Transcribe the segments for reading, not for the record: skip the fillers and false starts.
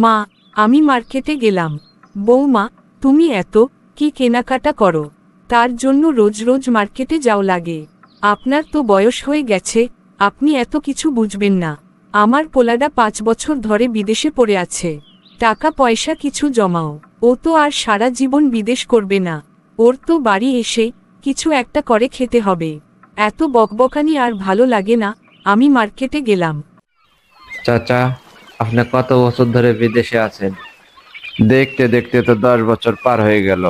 মা, আমি মার্কেটে গেলাম। বৌমা, তুমি এত কি কেনাকাটা করো? তার জন্য রোজ রোজ মার্কেটে যাও লাগে? আপনার তো বয়স হয়ে গেছে, আপনি এত কিছু বুঝবেন না। আমার পোলাটা 5 বছর ধরে বিদেশে পড়ে আছে। টাকা পয়সা কিছু জমাও। ও তো আর সারা জীবন বিদেশ করবে না। ওর তো বাড়ি এসে কিছু একটা করে খেতে হবে। এত বকবকানি আর ভালো লাগে না। আমি মার্কেটে গেলাম। চাচা, আপনি কত বছর ধরে বিদেশে আছেন? দেখতে দেখতে তো 10 বছর পার হয়ে গেল।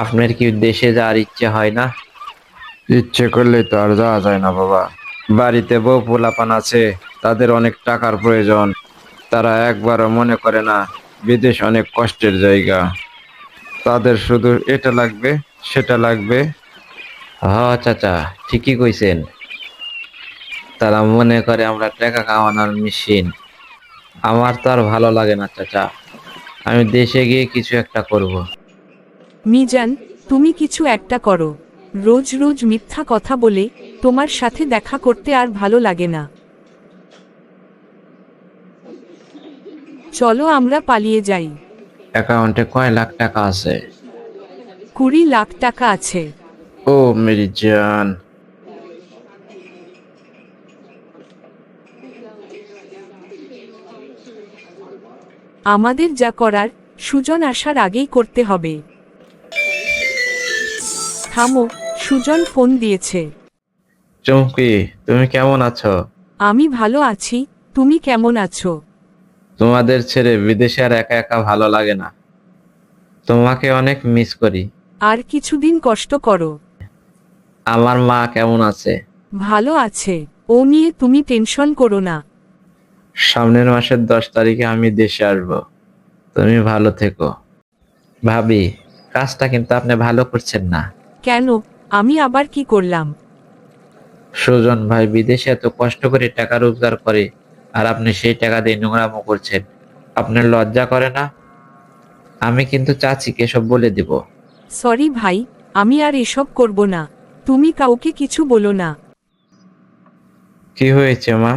আপনার কি দেশে যাওয়ার ইচ্ছে হয় না? ইচ্ছে করলেই তো আর যাওয়া যায় না বাবা। বাড়িতে বউ পোলাপান আছে, তাদের অনেক টাকার প্রয়োজন। তারা একবারও মনে করে না বিদেশ অনেক কষ্টের জায়গা। তাদের শুধু এটা লাগবে, সেটা লাগবে। হ্যাঁ চাচা, ঠিকই কইছেন। তারা মনে করে আমরা টাকা কামানোর মেশিন। আমার তো আর ভালো লাগে না চাচা। আমি দেশে গিয়ে কিছু একটা করব। মিজান, তুমি কিছু একটা করো। রোজ রোজ মিথ্যা কথা বলে তোমার সাথে দেখা করতে আর ভালো লাগে না। চলো আমরা পালিয়ে যাই। অ্যাকাউন্টে কয় লাখ টাকা আছে? 20 লাখ টাকা আছে। ও মেরি জান। আমাদের যা করার সুজন আসার আগেই করতে হবে। থামো, সুজন ফোন দিয়েছে। চুমকি, তুমি কেমন আছো? আমি ভালো আছি, তুমি কেমন আছো? তোমাদের ছেড়ে বিদেশে আর একা একা ভালো লাগে না। তোমাকে অনেক মিস করি। আর কিছুদিন কষ্ট করো। আমার মা কেমন আছে? ভালো আছে। ও নিয়ে তুমি টেনশন করো না। সামনের মাসের 10 তারিখে আমি দেশে আসব। তুমি ভালো থেকো। ভাবি, কাজটা কিন্তু আপনি ভালো করছেন না। কেন? আমি আবার কি করলাম? সুজন ভাই বিদেশে এত কষ্ট করে টাকা রোজগার করে, আর আপনি সেই টাকা দিয়ে নোংরামো করছেন। আপনার লজ্জা করে না? আমি কিন্তু চাচিকে সব বলে দিব। সরি ভাই, আমি আর এসব করব না। তুমি কাউকে কিছু বলো না। কি হয়েছে মা?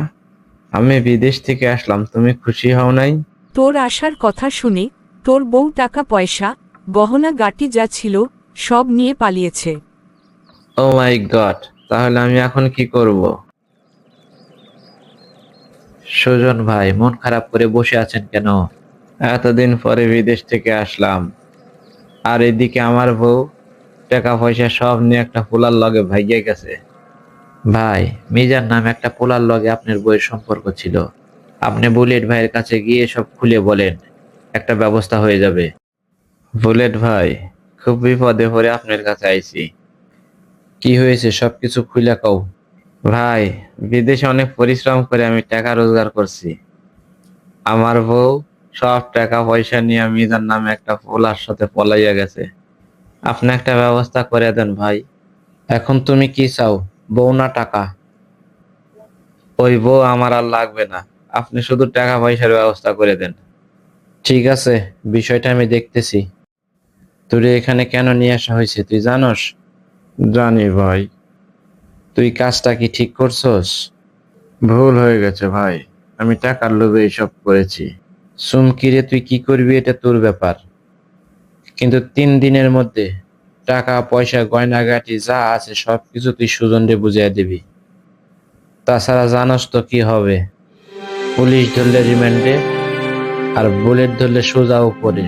আমি বিদেশ থেকে আসলাম, তুমি খুশি হও নাই? তোর আসার কথা শুনে তোর বউ টাকা পয়সা গহনা গাটি যা ছিল সব নিয়ে পালিয়েছে। ও মাই গড, তাহলে আমি এখন কি করব? সুজন ভাই, মন খারাপ করে বসে আছেন কেন? এতদিন পরে বিদেশ থেকে আসলাম, আর এদিকে আমার বউ টাকা পয়সা সব নিয়ে একটা পোলার লগে ভাইগে গেছে। ভাই, মিজান নামে একটা পোলার লগে আপনার বউয়ের সম্পর্ক ছিল। আপনি বুলেট ভাইয়ের কাছে গিয়ে সব খুলে বলেন, একটা ব্যবস্থা হয়ে যাবে। বুলেট ভাই, খুব বিপদে পড়ে আপনার কাছে আইছি। কি হয়েছে সবকিছু খুলে কও। ভাই, বিদেশে অনেক পরিশ্রম করে আমি টাকা রোজগার করছি। আমার বউ সব টাকা পয়সা নিয়ে মিজান নামে একটা পোলার সাথে পলাইয়া গেছে। আপনি একটা ব্যবস্থা করে দেন ভাই। এখন তুমি কি চাও, বউ না টাকা? ওই বউ আমার আর লাগবে না, আপনি শুধু টাকা পয়সার ব্যবস্থা করে দেন। ঠিক আছে, বিষয়টা আমি দেখতেছি। তোর এখানে কেন নিয়ে আসা হয়েছে তুই জানোস? জানি ভাই। তুই কাজটা কি ঠিক করছস? ভুল হয়ে গেছে ভাই, আমি টাকার লোভে এইসব করেছি। সুমকিরে তুই কি করবি এটা তোর ব্যাপার, কিন্তু 3 দিনের মধ্যে টাকা পয়সা গয়নাগাটি যা আছে সবকিছু তুই সুজনরে বুঝিয়ে দিবি। তাছাড়া জানোস তো কি হবে, পুলিশ ধরলে রিমান্ডে, আর বুলেট ধরলে সোজা উপরে।